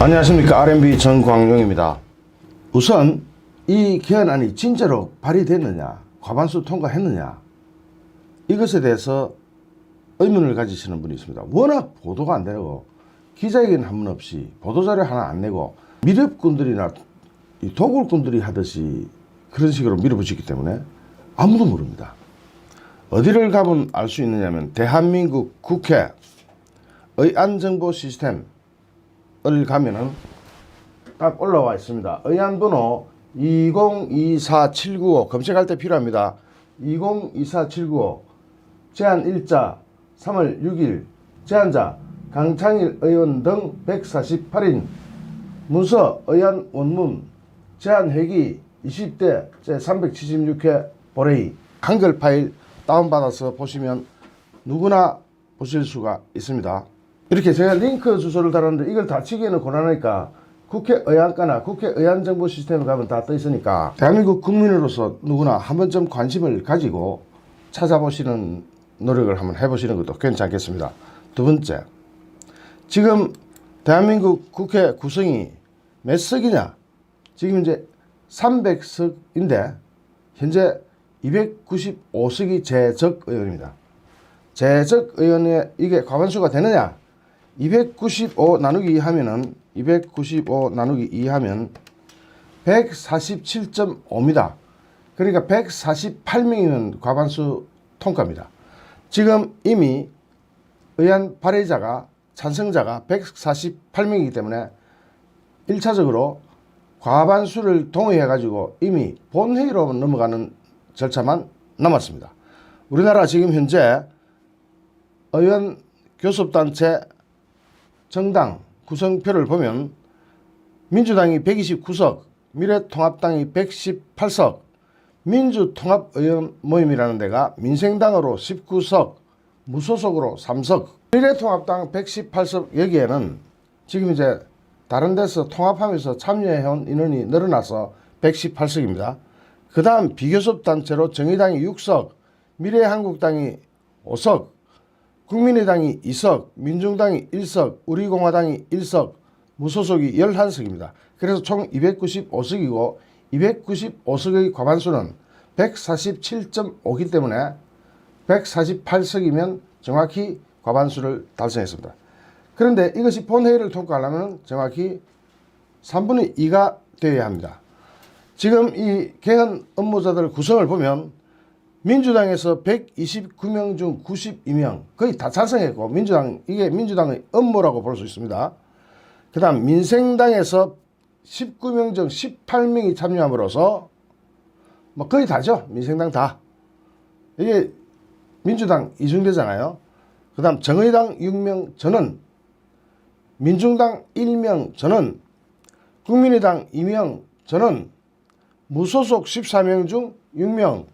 안녕하십니까. R&B 정광용입니다. 우선 이 개헌안이 진짜로 발의됐느냐, 과반수 통과했느냐, 이것에 대해서 의문을 가지시는 분이 있습니다. 워낙 보도가 안 되고 기자회견 한 번 없이 보도자료 하나 안 내고 미륵꾼들이나 도굴꾼들이 하듯이 그런 식으로 밀어붙이기 때문에 아무도 모릅니다. 어디를 가면 알 수 있느냐면 대한민국 국회 의안정보 시스템을 가면은 딱 올라와 있습니다. 의안번호 2024795 검색할 때 필요합니다. 2024795 제안일자 3월 6일 제안자 강창일 의원 등 148인 문서 의안 원문 제안회기 20대 제376회 본회의 한글 파일 다운받아서 보시면 누구나 보실 수가 있습니다. 이렇게 제가 링크 주소를 달았는데 이걸 다 치기에는 곤란하니까 국회의안과나 국회의안정보 시스템에 가면 다 떠 있으니까 대한민국 국민으로서 누구나 한 번쯤 관심을 가지고 찾아보시는 노력을 한번 해보시는 것도 괜찮겠습니다. 두 번째, 지금 대한민국 국회 구성이 몇 석이냐? 지금 이제 300석인데 현재 295석이 재적 의원입니다. 재적 의원에 이게 과반수가 되느냐? 295 나누기 2 하면은 295 나누기 2 하면 147.5입니다. 그러니까 148명이면 과반수 통과입니다. 지금 이미 의안 발의자가 찬성자가 148명이기 때문에 1차적으로 과반수를 동의해 가지고 이미 본회의로 넘어가는 절차만 남았습니다. 우리나라 지금 현재 의원 교섭단체 정당 구성표를 보면 민주당이 129석, 미래통합당이 118석, 민주통합의원 모임이라는 데가 민생당으로 19석, 무소속으로 3석, 미래통합당 118석 여기에는 지금 이제 다른 데서 통합하면서 참여해온 인원이 늘어나서 118석입니다. 그 다음 비교섭단체로 정의당이 6석, 미래한국당이 5석, 국민의당이 2석, 민중당이 1석, 우리공화당이 1석, 무소속이 11석입니다. 그래서 총 295석이고 295석의 과반수는 147.5이기 때문에 148석이면 정확히 과반수를 달성했습니다. 그런데 이것이 본회의를 통과하려면 정확히 3분의 2가 되어야 합니다. 지금 이 개헌 업무자들 구성을 보면 민주당에서 129명 중 92명 거의 다 찬성했고 이게 민주당의 업무라고 볼 수 있습니다. 그 다음 민생당에서 19명 중 18명이 참여함으로써 뭐 거의 다죠. 민생당 다. 이게 민주당 이중대잖아요. 그 다음 정의당 6명 전원, 민중당 1명 전원, 국민의당 2명 전원, 무소속 14명 중 6명,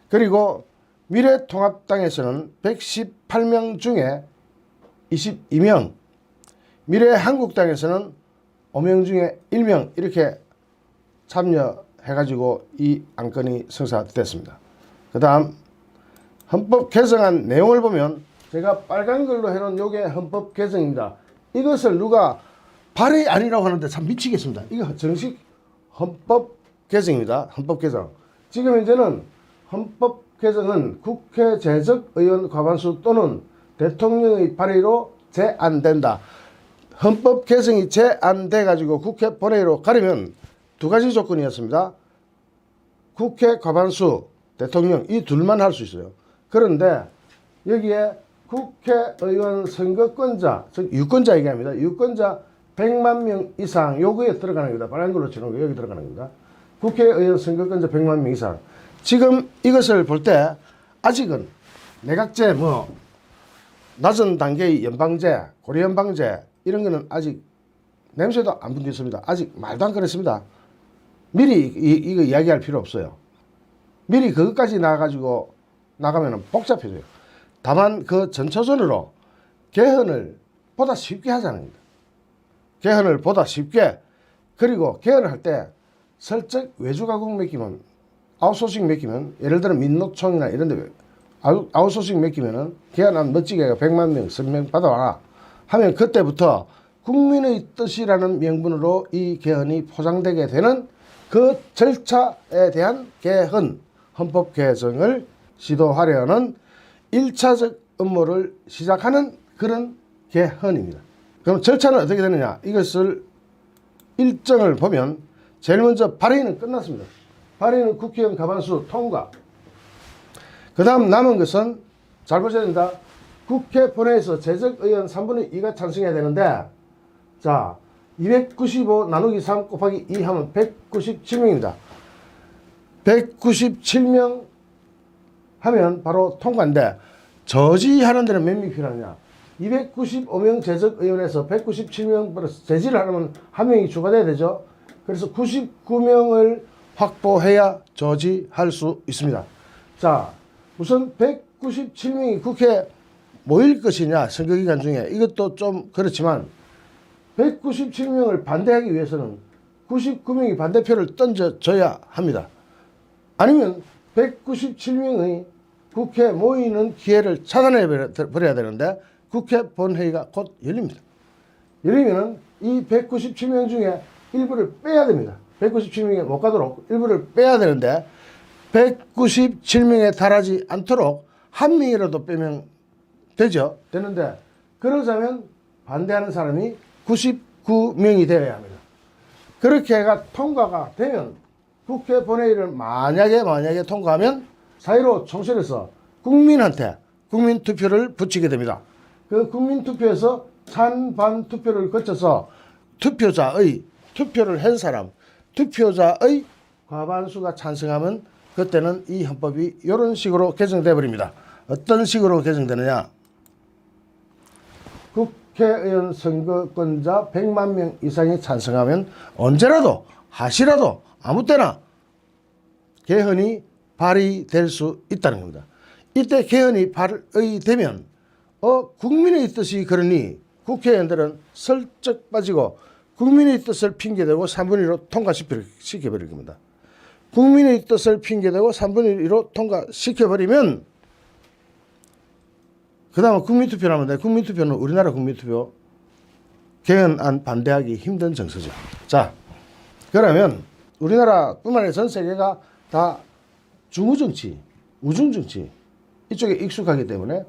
그리고 미래통합당에서는 118명 중에 22명, 미래한국당에서는 5명 중에 1명 이렇게 참여해가지고 이 안건이 성사됐습니다. 그 다음 헌법 개정안 내용을 보면 제가 빨간 걸로 해놓은 요게 헌법 개정입니다. 이것을 누가 발의안이라고 하는데 참 미치겠습니다. 이거 정식 헌법 개정입니다. 헌법 개정. 지금 현재는 헌법 개정은 국회 재적 의원 과반수 또는 대통령의 발의로 제안된다. 헌법 개정이 제안돼 가지고 국회 본회의로 가려면 두 가지 조건이었습니다. 국회 과반수, 대통령 이 둘만 할 수 있어요. 그런데 여기에 국회의원 선거권자, 즉 유권자 얘기합니다. 유권자 100만 명 이상 요거에 들어가는 겁니다. 빨간 걸로 치는 거 여기 들어가는 겁니다. 국회의원 선거권자 100만 명 이상. 지금 이것을 볼 때 아직은 내각제 뭐 낮은 단계의 연방제, 고려연방제 이런 거는 아직 냄새도 안 풍겼습니다. 아직 말도 안 꺼냈습니다. 미리 이거 이야기할 필요 없어요. 미리 그것까지 나가지고 나가면 복잡해져요. 다만 그 전초전으로 개헌을 보다 쉽게 하자는 겁니다. 개헌을 보다 쉽게, 그리고 개헌을 할 때 슬쩍 외주가공 맡기면 아웃소싱 맡기면 예를 들어 민노총이나 이런 데 아웃소싱 맡기면은 개헌안 멋지게 100만 명, 1000명 받아와라 하면 그때부터 국민의 뜻이라는 명분으로 이 개헌이 포장되게 되는 그 절차에 대한 개헌, 헌법 개정을 시도하려는 1차적 업무를 시작하는 그런 개헌입니다. 그럼 절차는 어떻게 되느냐? 이것을 일정을 보면 제일 먼저 발의는 끝났습니다. 발의는 국회의원 과반수 통과. 그 다음 남은 것은 잘 보셔야 됩니다. 국회 본회의에서 재적의원 3분의 2가 찬성해야 되는데, 자, 295 나누기 3 곱하기 2 하면 197명입니다. 197명 하면 바로 통과인데, 저지하는 데는 몇 명이 필요하냐? 295명 재적의원에서 197명 플러스 제지를 하려면 한 명이 추가돼야 되죠. 그래서 99명을 확보해야 저지할 수 있습니다. 자, 우선 197명이 국회에 모일 것이냐, 선거기간 중에 이것도 좀 그렇지만 197명을 반대하기 위해서는 99명이 반대표를 던져줘야 합니다. 아니면 197명의 국회 모이는 기회를 차단해 버려야 되는데 국회 본회의가 곧 열립니다. 열리면은 이 197명 중에 일부를 빼야 됩니다. 197명이 못 가도록 일부를 빼야 되는데 197명에 달하지 않도록 한 명이라도 빼면 되죠. 되는데 그러자면 반대하는 사람이 99명이 되어야 합니다. 그렇게가 통과가 되면 국회 본회의를 만약에 통과하면 4.15 총선에서 국민한테 국민투표를 붙이게 됩니다. 그 국민투표에서 찬반 투표를 거쳐서 투표자의 투표를 한 사람, 투표자의 과반수가 찬성하면 그때는 이 헌법이 이런 식으로 개정돼 버립니다. 어떤 식으로 개정되느냐? 국회의원 선거권자 100만 명 이상이 찬성하면 언제라도 하시라도 아무 때나 개헌이 발의될 수 있다는 겁니다. 이때 개헌이 발의되면 국민의 뜻이 그러니 국회의원들은 슬쩍 빠지고 국민의 뜻을 핑계대고 3분의 1로 통과시켜버릴 겁니다. 국민의 뜻을 핑계대고 3분의 1로 통과시켜버리면 그 다음에 국민투표를 하면 돼. 국민투표는 우리나라 국민투표 개헌안 반대하기 힘든 정서죠. 자, 그러면 우리나라뿐만 아니라 전 세계가 다 중우정치, 우중정치 이쪽에 익숙하기 때문에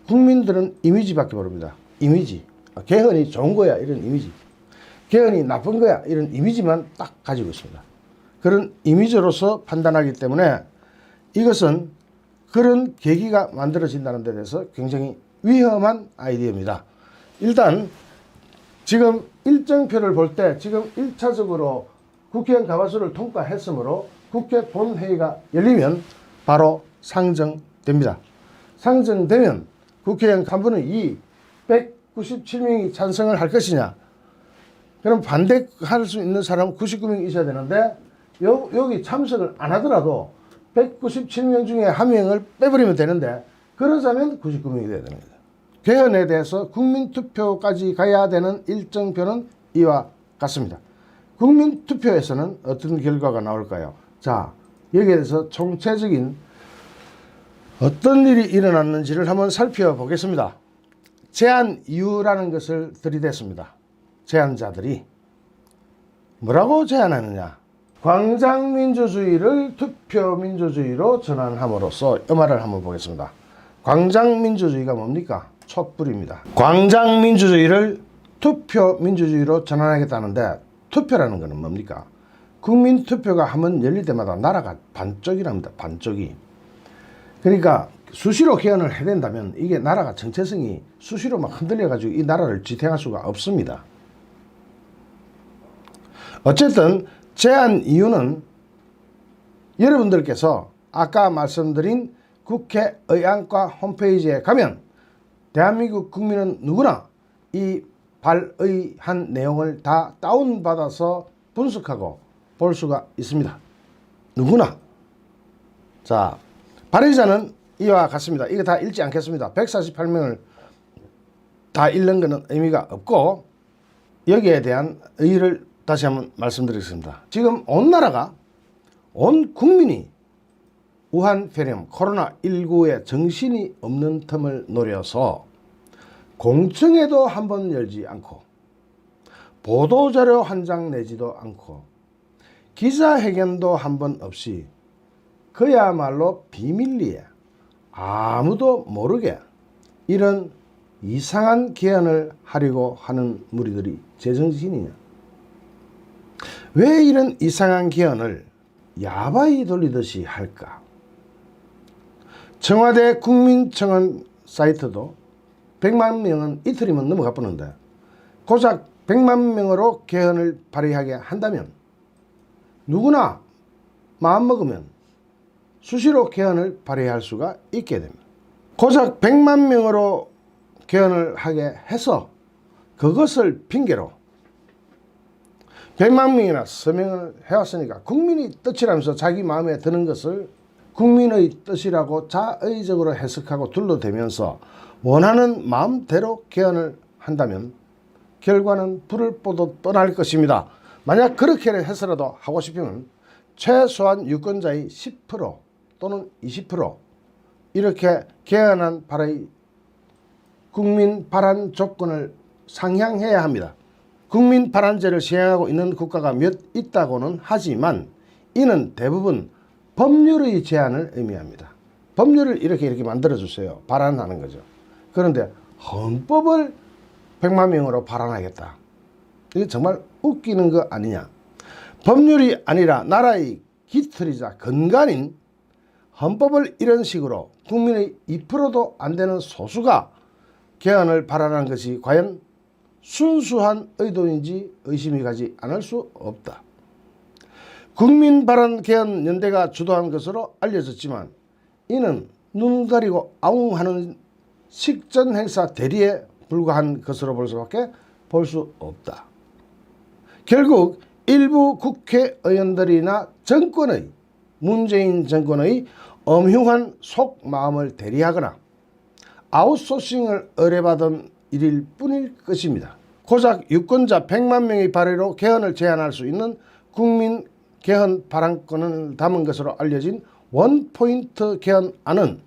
국민들은 이미지밖에 모릅니다. 이미지. 개헌이 좋은 거야 이런 이미지. 개헌이 나쁜 거야 이런 이미지만 딱 가지고 있습니다. 그런 이미지로서 판단하기 때문에 이것은 그런 계기가 만들어진다는 데 대해서 굉장히 위험한 아이디어입니다. 일단 지금 일정표를 볼 때 지금 1차적으로 국회의원 과반수를 통과했으므로 국회 본회의가 열리면 바로 상정됩니다. 상정되면 국회의원 3분의 2, 197명이 찬성을 할 것이냐? 그럼 반대할 수 있는 사람은 99명이 있어야 되는데 여기 참석을 안 하더라도 197명 중에 한 명을 빼버리면 되는데 그러자면 99명이 돼야 됩니다. 개헌에 대해서 국민투표까지 가야 되는 일정표는 이와 같습니다. 국민투표에서는 어떤 결과가 나올까요? 자, 여기에 대해서 총체적인 어떤 일이 일어났는지를 한번 살펴보겠습니다. 제한 이유라는 것을 들이댔습니다. 제한자들이 뭐라고 제안하느냐? 광장민주주의를 투표민주주의로 전환함으로써 이 말을 한번 보겠습니다. 광장민주주의가 뭡니까? 촛불입니다. 광장민주주의를 투표민주주의로 전환하겠다는데 투표라는 것은 뭡니까? 국민투표가 한번 열릴 때마다 나라가 반쪽이랍니다. 반쪽이. 그러니까 수시로 개헌을 해야 된다면 이게 나라가 정체성이 수시로 막 흔들려가지고 이 나라를 지탱할 수가 없습니다. 어쨌든 제한 이유는 여러분들께서 아까 말씀드린 국회의안과 홈페이지에 가면 대한민국 국민은 누구나 이 발의한 내용을 다 다운받아서 분석하고 볼 수가 있습니다. 누구나. 자, 발의자는 이와 같습니다. 이거 다 읽지 않겠습니다. 148명을 다 읽는 것은 의미가 없고 여기에 대한 의의를 다시 한번 말씀드리겠습니다. 지금 온 나라가 온 국민이 우한 폐렴 코로나19에 정신이 없는 틈을 노려서 공청회도 한번 열지 않고 보도자료 한 장 내지도 않고 기자회견도 한 번 없이 그야말로 비밀리에 아무도 모르게 이런 이상한 개헌을 하려고 하는 무리들이 제정신이냐. 왜 이런 이상한 개헌을 야바이 돌리듯이 할까? 청와대 국민청원 사이트도 100만 명은 이틀이면 넘어가 보는데 고작 100만 명으로 개헌을 발의하게 한다면 누구나 마음먹으면 수시로 개헌을 발의할 수가 있게 됩니다. 고작 100만 명으로 개헌을 하게 해서 그것을 핑계로 100만 명이나 서명을 해왔으니까 국민의 뜻이라면서 자기 마음에 드는 것을 국민의 뜻이라고 자의적으로 해석하고 둘러대면서 원하는 마음대로 개헌을 한다면 결과는 불을 보듯 뻔할 것입니다. 만약 그렇게 해서라도 하고 싶으면 최소한 유권자의 10% 또는 20% 이렇게 개헌안 발의 국민 발안 조건을 상향해야 합니다. 국민 발안제를 시행하고 있는 국가가 몇 있다고는 하지만 이는 대부분 법률의 제한을 의미합니다. 법률을 이렇게 만들어주세요. 발안하는 거죠. 그런데 헌법을 100만 명으로 발안하겠다. 이게 정말 웃기는 거 아니냐. 법률이 아니라 나라의 기틀이자 근간인 헌법을 이런 식으로 국민의 2%도 안 되는 소수가 개헌을 발안한 것이 과연 순수한 의도인지 의심이 가지 않을 수 없다. 국민발언개헌연대가 주도한 것으로 알려졌지만 이는 눈 가리고 아웅하는 식전 행사 대리에 불과한 것으로 볼 수밖에 볼 수 없다. 결국 일부 국회의원들이나 정권의 문재인 정권의 엄흉한 속마음을 대리하거나 아웃소싱을 의뢰받은 일일 뿐일 것입니다. 고작 유권자 100만 명의 발의로 개헌을 제안할 수 있는 국민 개헌 발안권을 담은 것으로 알려진 원포인트 개헌안은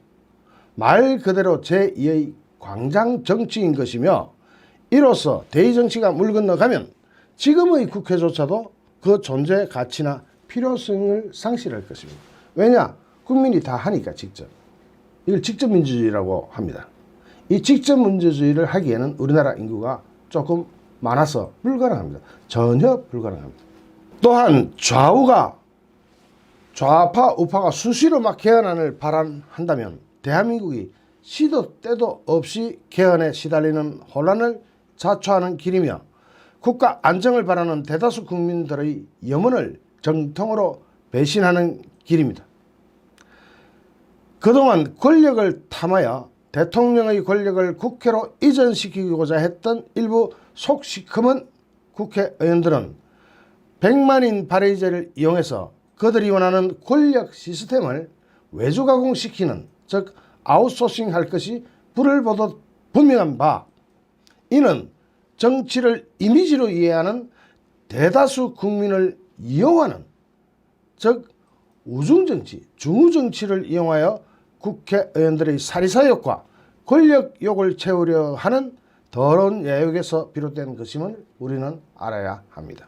말 그대로 제2의 광장 정치인 것이며 이로써 대의정치가 물 건너가면 지금의 국회조차도 그 존재 가치나 필요성을 상실할 것입니다. 왜냐? 국민이 다 하니까 직접. 이걸 직접 민주주의라고 합니다. 이 직접 민주주의를 하기에는 우리나라 인구가 조금 많아서 불가능합니다. 전혀 불가능합니다. 또한 좌파 우파가 수시로 막 개헌안을 발안한다면 대한민국이 시도 때도 없이 개헌에 시달리는 혼란을 자초하는 길이며 국가 안정을 바라는 대다수 국민들의 염원을 정통으로 배신하는 길입니다. 그동안 권력을 탐하여 대통령의 권력을 국회로 이전시키고자 했던 일부 속시커먼 국회의원들은 100만인 발의제를 이용해서 그들이 원하는 권력 시스템을 외주가공시키는, 즉 아웃소싱할 것이 불을 보듯 분명한 바, 이는 정치를 이미지로 이해하는 대다수 국민을 이용하는, 즉 우중정치, 중우정치를 이용하여 국회의원들의 사리사욕과 권력욕을 채우려 하는 더러운 야욕에서 비롯된 것임을 우리는 알아야 합니다.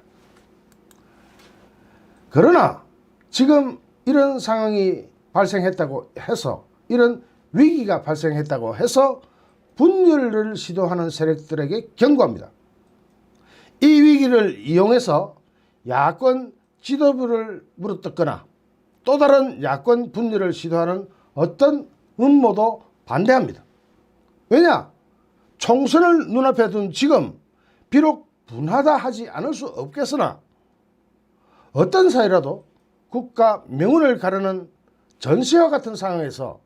그러나 지금 이런 상황이 발생했다고 해서, 이런 위기가 발생했다고 해서 분열을 시도하는 세력들에게 경고합니다. 이 위기를 이용해서 야권 지도부를 물어뜯거나 또 다른 야권 분열을 시도하는 어떤 음모도 반대합니다. 왜냐? 총선을 눈앞에 둔 지금 비록 분하다 하지 않을 수 없겠으나 어떤 사회라도 국가 명운을 가르는 전시와 같은 상황에서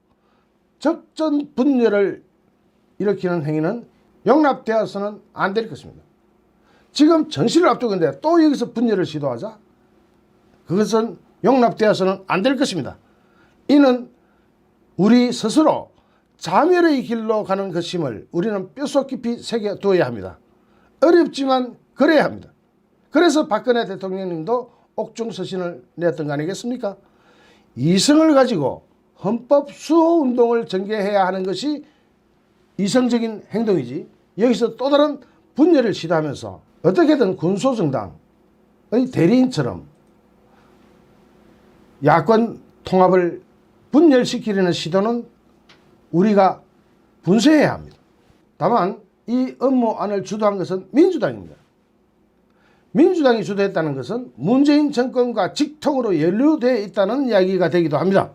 적전 분열을 일으키는 행위는 용납되어서는 안 될 것입니다. 지금 전시를 앞두고 있는데 또 여기서 분열을 시도하자? 그것은 용납되어서는 안 될 것입니다. 이는 우리 스스로 자멸의 길로 가는 것임을 우리는 뼛속 깊이 새겨두어야 합니다. 어렵지만 그래야 합니다. 그래서 박근혜 대통령님도 옥중서신을 냈던 거 아니겠습니까? 이성을 가지고 헌법 수호운동을 전개해야 하는 것이 이성적인 행동이지, 여기서 또 다른 분열을 시도하면서 어떻게든 군소정당의 대리인처럼 야권 통합을 분열시키려는 시도는 우리가 분쇄해야 합니다. 다만 이 업무안을 주도한 것은 민주당입니다. 민주당이 주도했다는 것은 문재인 정권과 직통으로 연루되어 있다는 이야기가 되기도 합니다.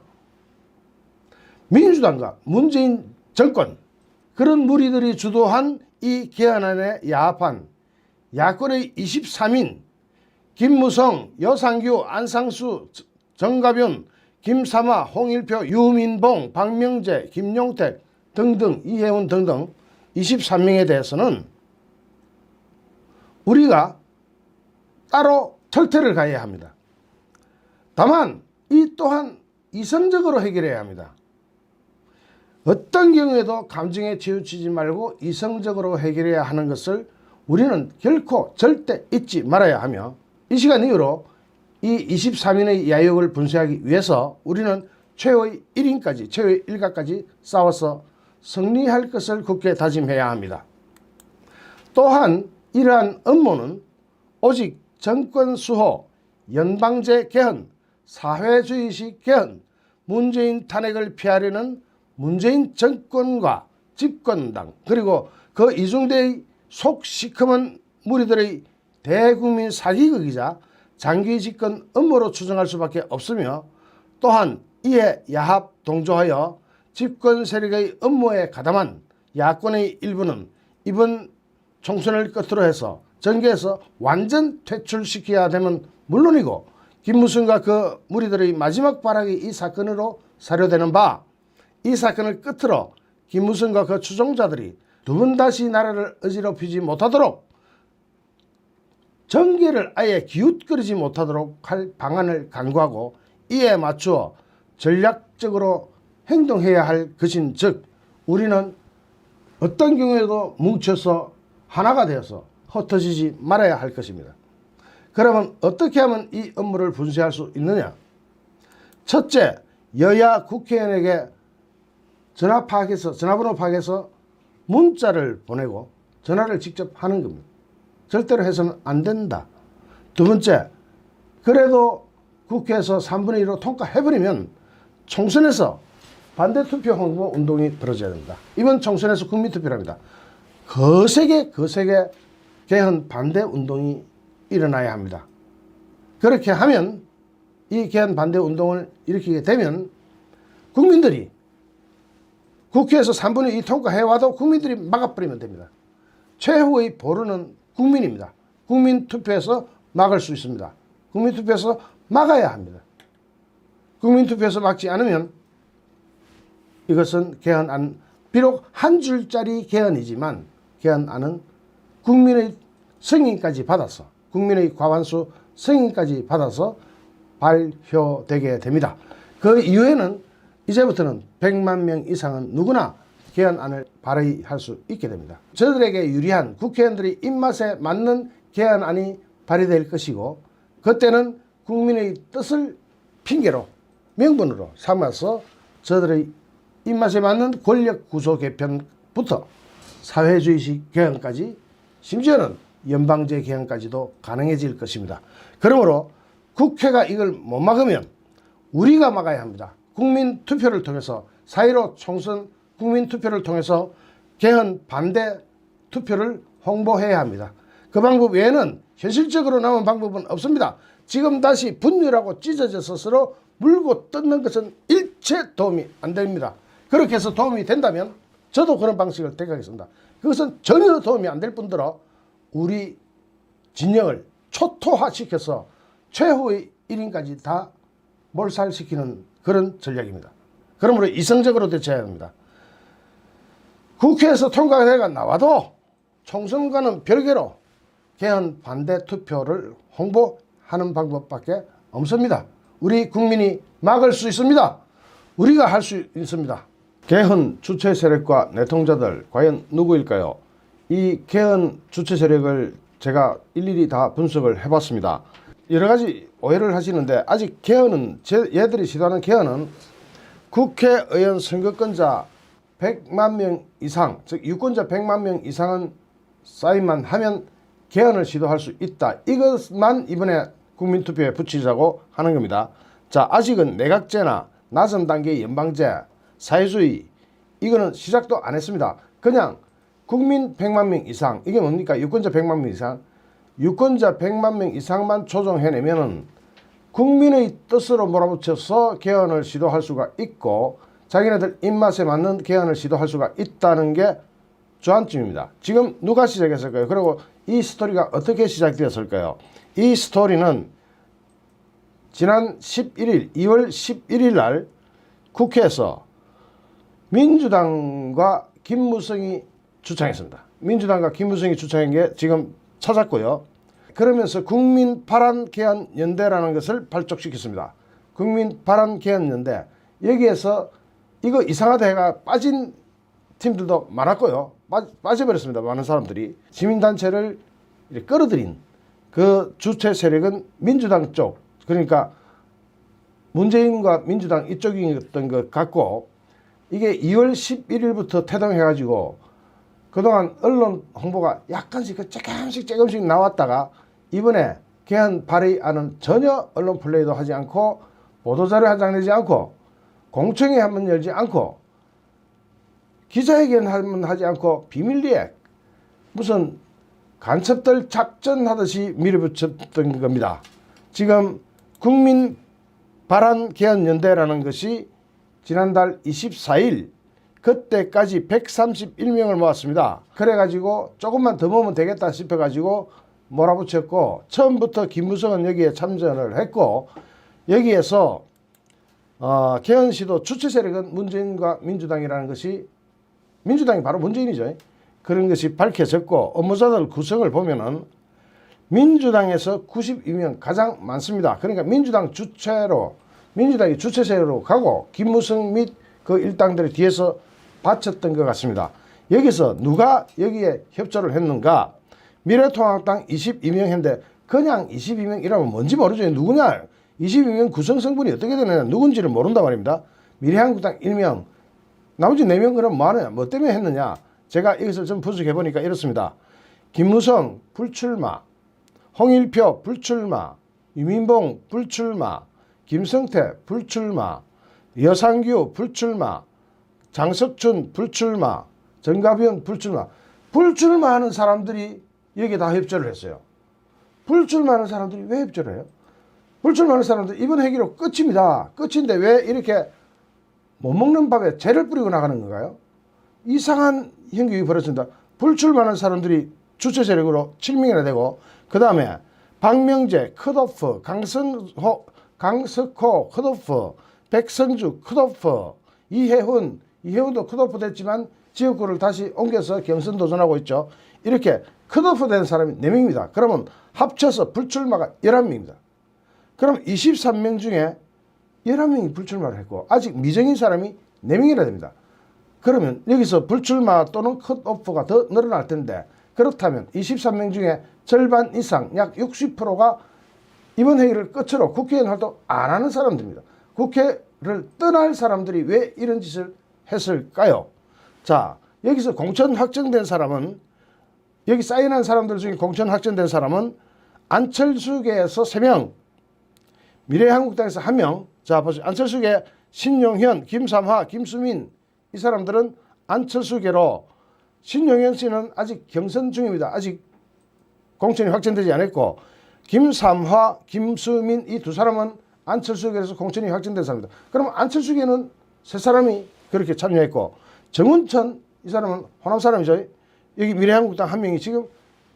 민주당과 문재인 정권, 그런 무리들이 주도한 이 개헌안에 야합한 야권의 23인 김무성, 여상규, 안상수, 정가변, 김삼아, 홍일표, 유민봉, 박명재, 김용택 등등, 이혜원 등등 23명에 대해서는 우리가 따로 철퇴를 가해야 합니다. 다만 이 또한 이성적으로 해결해야 합니다. 어떤 경우에도 감정에 치우치지 말고 이성적으로 해결해야 하는 것을 우리는 결코 절대 잊지 말아야 하며, 이 시간 이후로 이 23인의 야욕을 분쇄하기 위해서 우리는 최후의 1인까지, 최후의 일가까지 싸워서 승리할 것을 굳게 다짐해야 합니다. 또한 이러한 업무는 오직 정권 수호, 연방제 개헌, 사회주의식 개헌, 문재인 탄핵을 피하려는 문재인 정권과 집권당, 그리고 그 이중대의 속 시커먼 무리들의 대국민 사기극이자 장기 집권 업무로 추정할 수밖에 없으며, 또한 이에 야합 동조하여 집권 세력의 업무에 가담한 야권의 일부는 이번 총선을 끝으로 해서 정계에서 완전 퇴출시켜야 되면 물론이고, 김무성과 그 무리들의 마지막 발악이 이 사건으로 사료되는 바, 이 사건을 끝으로 김무성과 그 추종자들이 두 번 다시 나라를 어지럽히지 못하도록, 정계를 아예 기웃거리지 못하도록 할 방안을 강구하고, 이에 맞추어 전략적으로 행동해야 할 것인 즉, 우리는 어떤 경우에도 뭉쳐서 하나가 되어서 흩어지지 말아야 할 것입니다. 그러면 어떻게 하면 이 업무를 분쇄할 수 있느냐? 첫째, 여야 국회의원에게 전화번호 파악해서 문자를 보내고 전화를 직접 하는 겁니다. 절대로 해서는 안 된다. 두 번째, 그래도 국회에서 3분의 1로 통과해버리면 총선에서 반대투표 홍보 운동이 벌어져야 됩니다. 이번 총선에서 국민투표랍니다. 거세게 개헌 반대 운동이 일어나야 합니다. 그렇게 하면, 이 개헌 반대 운동을 일으키게 되면 국민들이 국회에서 3분의 2 통과해와도 국민들이 막아버리면 됩니다. 최후의 보루는 국민입니다. 국민투표에서 막을 수 있습니다. 국민투표에서 막아야 합니다. 국민투표에서 막지 않으면 이것은 개헌안, 비록 한 줄짜리 개헌이지만 개헌안은 국민의 승인까지 받아서, 국민의 과반수 승인까지 받아서 발효되게 됩니다. 그 이후에는 이제부터는 100만 명 이상은 누구나 개헌안을 발의할 수 있게 됩니다. 저들에게 유리한, 국회의원들의 입맛에 맞는 개헌안이 발의될 것이고, 그때는 국민의 뜻을 핑계로, 명분으로 삼아서 저들의 입맛에 맞는 권력 구조 개편부터 사회주의식 개헌까지, 심지어는 연방제 개헌까지도 가능해질 것입니다. 그러므로 국회가 이걸 못 막으면 우리가 막아야 합니다. 국민투표를 통해서, 4.15 총선 국민투표를 통해서 개헌 반대 투표를 홍보해야 합니다. 그 방법 외에는 현실적으로 남은 방법은 없습니다. 지금 다시 분열하고 찢어져서 서로 물고 뜯는 것은 일체 도움이 안 됩니다. 그렇게 해서 도움이 된다면 저도 그런 방식을 택하겠습니다. 그것은 전혀 도움이 안 될 뿐더러 우리 진영을 초토화시켜서 최후의 1인까지 다 몰살시키는 그런 전략입니다. 그러므로 이성적으로 대처해야 합니다. 국회에서 통과가 나와도 총선과는 별개로 개헌 반대 투표를 홍보하는 방법밖에 없습니다. 우리 국민이 막을 수 있습니다. 우리가 할 수 있습니다. 개헌 주체 세력과 내통자들 과연 누구일까요? 이 개헌 주체 세력을 제가 일일이 다 분석을 해봤습니다. 여러 가지 오해를 하시는데, 아직 개헌은, 얘들이 시도하는 개헌은 국회의원 선거권자 100만 명 이상, 즉 유권자 100만 명 이상은 사인만 하면 개헌을 시도할 수 있다. 이것만 이번에 국민투표에 붙이자고 하는 겁니다. 자, 아직은 내각제나 나선 단계의 연방제, 사회주의 이거는 시작도 안 했습니다. 그냥 국민 100만 명 이상, 이게 뭡니까? 유권자 100만 명 이상, 유권자 100만 명 이상만 조정해내면은 국민의 뜻으로 몰아붙여서 개헌을 시도할 수가 있고 자기네들 입맛에 맞는 개헌을 시도할 수가 있다는 게 주안점입니다. 지금 누가 시작했을까요? 그리고 이 스토리가 어떻게 시작되었을까요? 이 스토리는 지난 11일, 2월 11일 날 국회에서 민주당과 김무성이 주창했습니다. 민주당과 김무성이 주창한 게 지금 찾았고요. 그러면서 국민 바란 개헌 연대라는 것을 발족시켰습니다. 국민 바란 개헌 연대. 여기에서 이거 이상하다 해가 빠진 팀들도 많았고요. 빠져버렸습니다. 많은 사람들이. 시민단체를 끌어들인 그 주체 세력은 민주당 쪽, 그러니까 문재인과 민주당 이쪽이었던 것 같고, 이게 2월 11일부터 태동해가지고 그동안 언론 홍보가 약간씩 조금씩 나왔다가 이번에 개헌 발의안은 전혀 언론 플레이도 하지 않고 보도자료 한 장 내지 않고 공청회 한번 열지 않고 기자회견 한번 하지 않고 비밀리에 무슨 간첩들 작전하듯이 밀어붙였던 겁니다. 지금 국민 바란 개헌 연대라는 것이 지난달 24일 그때까지 131명을 모았습니다. 그래가지고 조금만 더 모으면 되겠다 싶어가지고 몰아붙였고, 처음부터 김무성은 여기에 참전을 했고, 여기에서 개헌 시도 주체 세력은 문재인과 민주당이라는 것이, 민주당이 바로 문재인이죠. 그런 것이 밝혀졌고, 업무자들 구성을 보면은 민주당에서 92명 가장 많습니다. 그러니까 민주당이 주체 세력으로 가고 김무성 및 그 일당들이 뒤에서 바쳤던 것 같습니다. 여기서 누가 여기에 협조를 했는가? 미래통합당 22명 했는데 그냥 22명이라면 뭔지 모르죠. 누구냐? 22명 구성 성분이 어떻게 되느냐? 누군지를 모른단 말입니다. 미래한국당 1명, 나머지 4명 그럼 뭐 하느냐? 뭐 때문에 했느냐? 제가 이것을 좀 분석해보니까 이렇습니다. 김무성 불출마, 홍일표 불출마, 유민봉 불출마, 김성태 불출마, 여상규 불출마, 장석춘 불출마, 정가변 불출마. 불출마하는 사람들이 여기에 다 협조를 했어요. 불출마하는 사람들이 왜 협조를 해요? 불출마하는 사람들 이번 회기로 끝입니다. 끝인데 왜 이렇게 못 먹는 밥에 재를 뿌리고 나가는 건가요? 이상한 형국이 벌어진다. 불출마하는 사람들이 주체 세력으로 7명이나 되고, 그 다음에 박명재 컷오프, 강석호 컷오프, 백성주 컷오프, 이혜훈도 컷오프 됐지만 지역구를 다시 옮겨서 경선 도전하고 있죠. 이렇게 컷오프 된 사람이 4명입니다. 그러면 합쳐서 불출마가 11명입니다. 그럼 23명 중에 11명이 불출마를 했고 아직 미정인 사람이 4명이나 됩니다. 그러면 여기서 불출마 또는 컷오프가 더 늘어날 텐데, 그렇다면 23명 중에 절반 이상 약 60%가 이번 회의를 끝으로 국회의원 활동 안 하는 사람들입니다. 국회를 떠날 사람들이 왜 이런 짓을 했을까요? 자, 여기서 공천 확정된 사람은, 여기 사인한 사람들 중에 공천 확정된 사람은 안철수계에서 3명, 미래한국당에서 1명. 자, 보세요. 안철수계 신용현, 김삼화, 김수민, 이 사람들은 안철수계로, 신용현 씨는 아직 경선 중입니다. 아직 공천이 확정되지 않았고, 김삼화, 김수민 이 두 사람은 안철수계에서 공천이 확정된 사람입니다. 그럼 안철수계는 3사람이 그렇게 참여했고, 정운천 이 사람은 호남 사람이죠. 여기 미래한국당 1명이 지금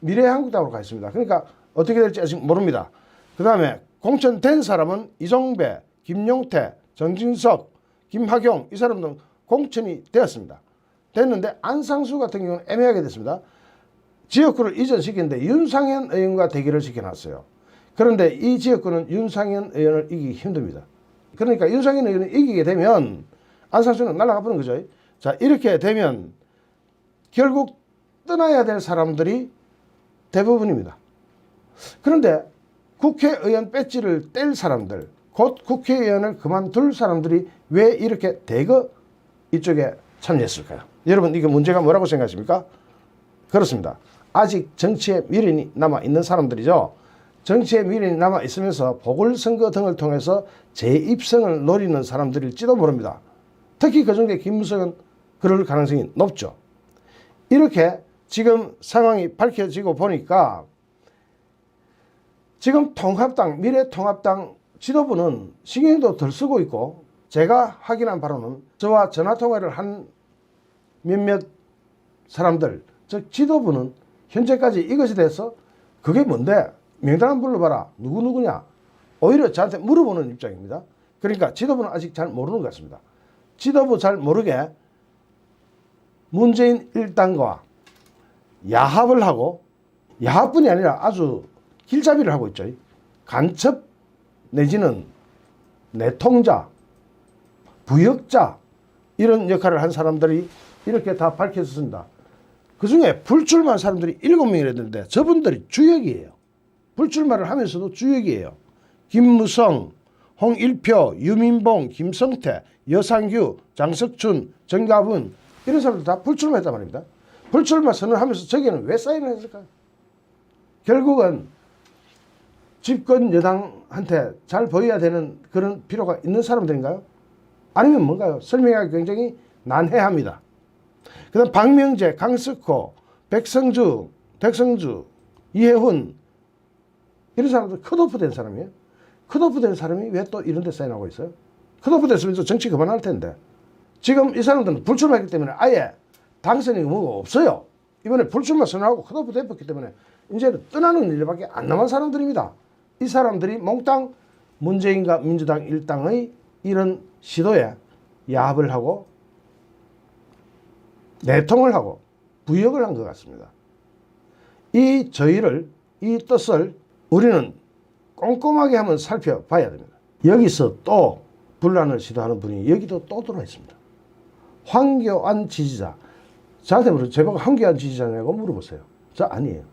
미래한국당으로 가 있습니다. 그러니까 어떻게 될지 아직 모릅니다. 그 다음에 공천된 사람은 이종배, 김용태, 정진석, 김학용 이 사람들은 공천이 되었습니다. 됐는데 안상수 같은 경우는 애매하게 됐습니다. 지역구를 이전시키는데 윤상현 의원과 대결을 시켜놨어요. 그런데 이 지역구는 윤상현 의원을 이기기 힘듭니다. 그러니까 윤상현 의원을 이기게 되면 안상수는 날아가 버리는 거죠. 자, 이렇게 되면 결국 떠나야 될 사람들이 대부분입니다. 그런데 국회의원 배지를 뗄 사람들, 곧 국회의원을 그만둘 사람들이 왜 이렇게 대거 이쪽에 참여했을까요? 여러분, 이게 문제가 뭐라고 생각하십니까? 그렇습니다. 아직 정치에 미련이 남아있는 사람들이죠. 정치에 미련이 남아있으면서 보궐선거 등을 통해서 재입성을 노리는 사람들일지도 모릅니다. 특히 그중에 김무성은 그럴 가능성이 높죠. 이렇게 지금 상황이 밝혀지고 보니까 지금 통합당, 미래통합당 지도부는 신경도 덜 쓰고 있고, 제가 확인한 바로는 저와 전화통화를 한 몇몇 사람들, 즉 지도부는 현재까지 이것에 대해서 그게 뭔데? 명단 한번 불러봐라. 누구냐? 오히려 저한테 물어보는 입장입니다. 그러니까 지도부는 아직 잘 모르는 것 같습니다. 지도부 잘 모르게 문재인 일당과 야합을 하고, 야합뿐이 아니라 아주 길잡이를 하고 있죠. 간첩 내지는 내통자, 부역자, 이런 역할을 한 사람들이 이렇게 다 밝혀졌습니다. 그 중에 불출마한 사람들이 7명이랬는데 저분들이 주역이에요. 불출마를 하면서도 주역이에요. 김무성, 홍일표, 유민봉, 김성태, 여상규, 장석춘, 정가분, 이런 사람들 다 불출마했단 말입니다. 불출마 선언하면서 저기는 왜 사인을 했을까요? 결국은 집권 여당한테 잘 보여야 되는 그런 필요가 있는 사람들인가요? 아니면 뭔가요? 설명하기 굉장히 난해합니다. 그 다음 박명재, 강석호, 백성주, 이해훈, 이런 사람들 컷오프 된 사람이에요. 컷오프 된 사람이 왜 또 이런 데 사인하고 있어요? 컷오프 됐으면 정치 그만할 텐데. 지금 이 사람들은 불출마했기 때문에 아예 당선이 뭐가 없어요. 이번에 불출마 선언하고 컷오프 됐기 때문에 이제는 떠나는 일밖에 안 남은 사람들입니다. 이 사람들이 몽땅 문재인과 민주당 일당의 이런 시도에 야합을 하고 내통을 하고 부역을 한 것 같습니다. 이 저희를, 이 뜻을 우리는 꼼꼼하게 한번 살펴봐야 됩니다. 여기서 또 분란을 시도하는 분이 여기도 또 들어와 있습니다. 황교안 지지자. 저한테 물어요. 제가 황교안 지지자냐고 물어보세요. 저 아니에요.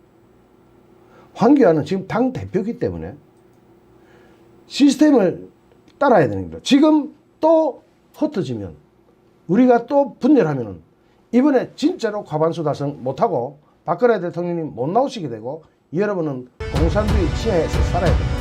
황교안은 지금 당 대표이기 때문에 시스템을 따라야 되는 겁니다. 지금 또 흩어지면, 우리가 또 분열하면 이번에 진짜로 과반수 달성 못하고 박근혜 대통령이 못 나오시게 되고 여러분은 공산주의 지하에서 살아야 됩니다.